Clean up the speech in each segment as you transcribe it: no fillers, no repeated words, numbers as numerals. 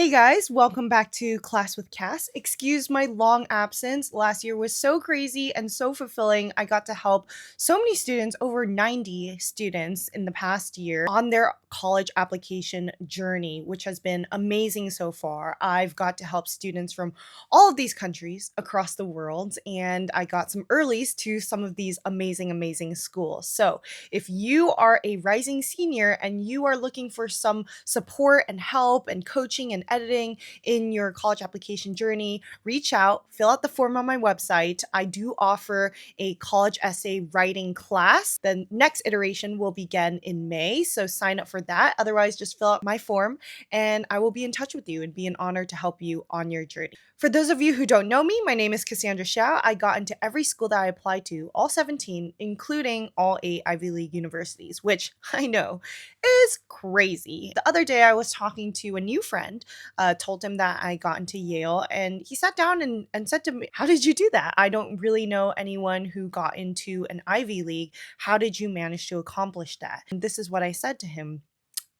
Hey guys, welcome back to Class with Cass. Excuse my long absence. Last year was so crazy and so fulfilling. I got to help so many students, over 90 students in the past year, on their college application journey, which has been amazing so far. I've got to help students from all of these countries across the world, and I got some earlies to some of these amazing schools. So if you are a rising senior and you are looking for some support and help and coaching and editing in your college application journey, reach out, fill out the form on my website. I do offer a college essay writing class. The next iteration will begin in May, so sign up for that. Otherwise, just fill out my form and I will be in touch with you. It'd be an honor to help you on your journey. For those of you who don't know me, my name is Cassandra Hsiao. I got into every school that I applied to, all 17, including all 8 Ivy League universities, which I know is crazy. The other day I was talking to a new friend, told him that I got into Yale, and he sat down and said to me, "How did you do that? I don't really know anyone who got into an Ivy League. How did you manage to accomplish that?" And this is what I said to him.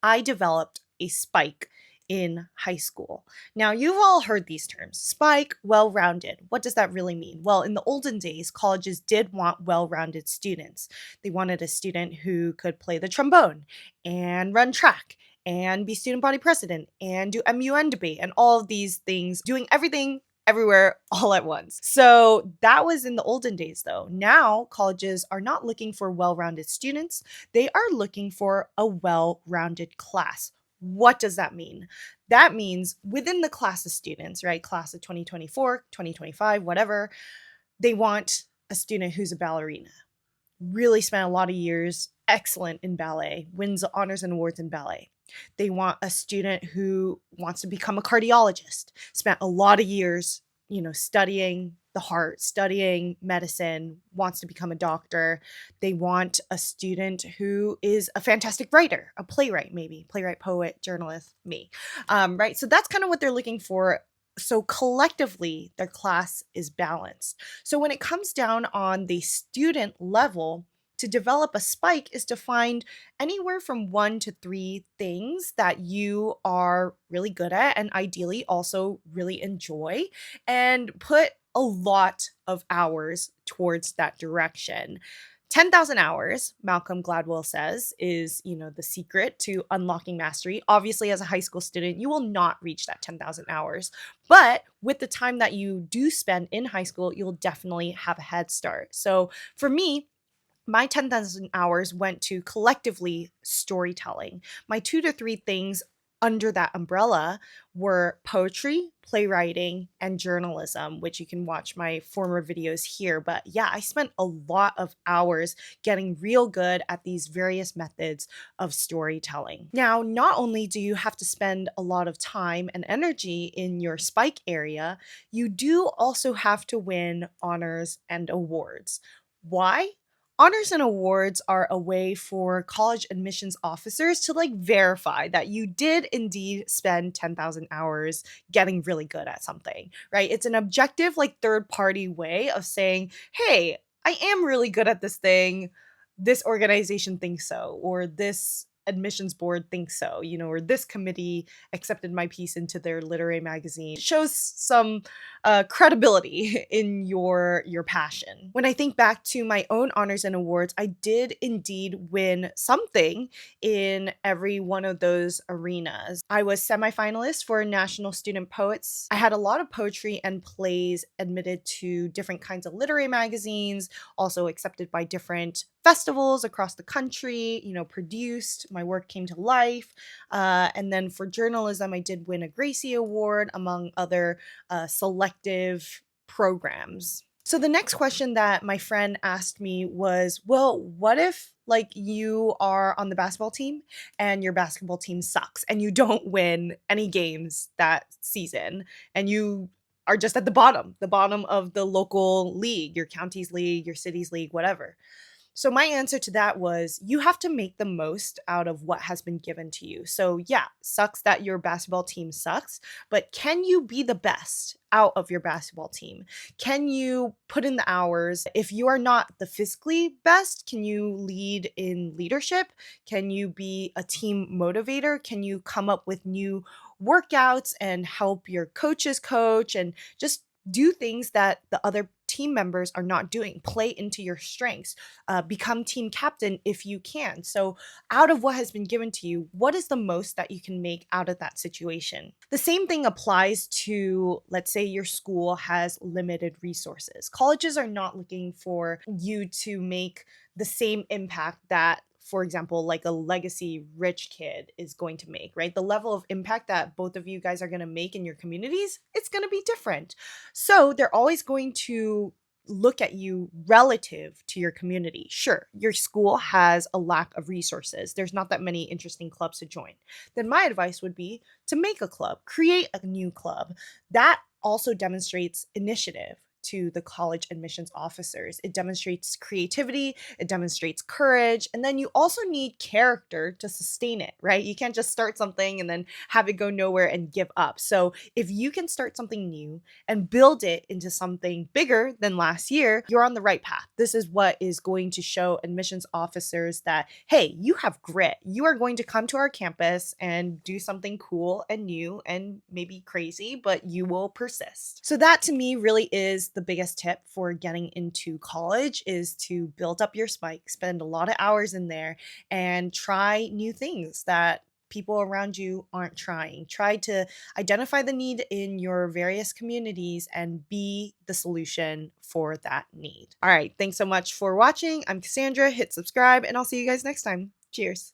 I developed a spike in high school. Now, you've all heard these terms: spike, well-rounded. What does that really mean? Well, in the olden days, colleges did want well-rounded students. They wanted a student who could play the trombone and run track and be student body president and do MUN debate and all of these things, doing everything everywhere all at once. So that was in the olden days though. Now colleges are not looking for well-rounded students. They are looking for a well-rounded class. What does that mean? That means within the class of students, right? Class of 2024, 2025, whatever, they want a student who's a ballerina, really spent a lot of years, excellent in ballet, wins honors and awards in ballet. They want a student who wants to become a cardiologist, spent a lot of years, studying the heart, studying medicine, wants to become a doctor. They want a student who is a fantastic writer, a playwright, maybe playwright, poet, journalist, me, right? So that's kind of what they're looking for. So collectively, their class is balanced. So when it comes down on the student level, to develop a spike is to find anywhere from 1 to 3 things that you are really good at and ideally also really enjoy, and put a lot of hours towards that direction. 10,000 hours, Malcolm Gladwell says, is, the secret to unlocking mastery. Obviously, as a high school student, you will not reach that 10,000 hours. But with the time that you do spend in high school, you'll definitely have a head start. So for me, my 10,000 hours went to collectively storytelling. My 2 to 3 things under that umbrella were poetry, playwriting, and journalism, which you can watch my former videos here. But yeah, I spent a lot of hours getting real good at these various methods of storytelling. Now, not only do you have to spend a lot of time and energy in your spike area, you do also have to win honors and awards. Why? Honors and awards are a way for college admissions officers to verify that you did indeed spend 10,000 hours getting really good at something, right? It's an objective, third party way of saying, "Hey, I am really good at this thing. This organization thinks so," or "This admissions board thinks so," or "This committee accepted my piece into their literary magazine." It shows some credibility in your passion. When I think back to my own honors and awards, I did indeed win something in every one of those arenas. I was semifinalist for National Student Poets. I had a lot of poetry and plays admitted to different kinds of literary magazines, also accepted by different festivals across the country, produced. My work came to life. And then for journalism, I did win a Gracie Award, among other selective programs. So the next question that my friend asked me was, well, what if you are on the basketball team and your basketball team sucks and you don't win any games that season and you are just at the bottom of the local league, your county's league, your city's league, whatever. So my answer to that was, you have to make the most out of what has been given to you. So yeah, sucks that your basketball team sucks, but can you be the best out of your basketball team? Can you put in the hours? If you are not the physically best, can you lead in leadership? Can you be a team motivator? Can you come up with new workouts and help your coaches coach and just do things that the other team members are not doing. Play into your strengths. Become team captain if you can. So, out of what has been given to you, what is the most that you can make out of that situation? The same thing applies to, let's say, your school has limited resources. Colleges are not looking for you to make the same impact that, for example, like a legacy rich kid is going to make, right? The level of impact that both of you guys are going to make in your communities, it's going to be different. So they're always going to look at you relative to your community. Sure, your school has a lack of resources. There's not that many interesting clubs to join. Then my advice would be to make a club, create a new club. That also demonstrates initiative to the college admissions officers. It demonstrates creativity, it demonstrates courage, and then you also need character to sustain it, right? You can't just start something and then have it go nowhere and give up. So, if you can start something new and build it into something bigger than last year, you're on the right path. This is what is going to show admissions officers that, hey, you have grit. You are going to come to our campus and do something cool and new and maybe crazy, but you will persist. So that to me really is the biggest tip for getting into college, is to build up your spike, spend a lot of hours in there, and try new things that people around you aren't trying. Try to identify the need in your various communities and be the solution for that need. All right, thanks so much for watching. I'm Cassandra. Hit subscribe, and I'll see you guys next time. Cheers.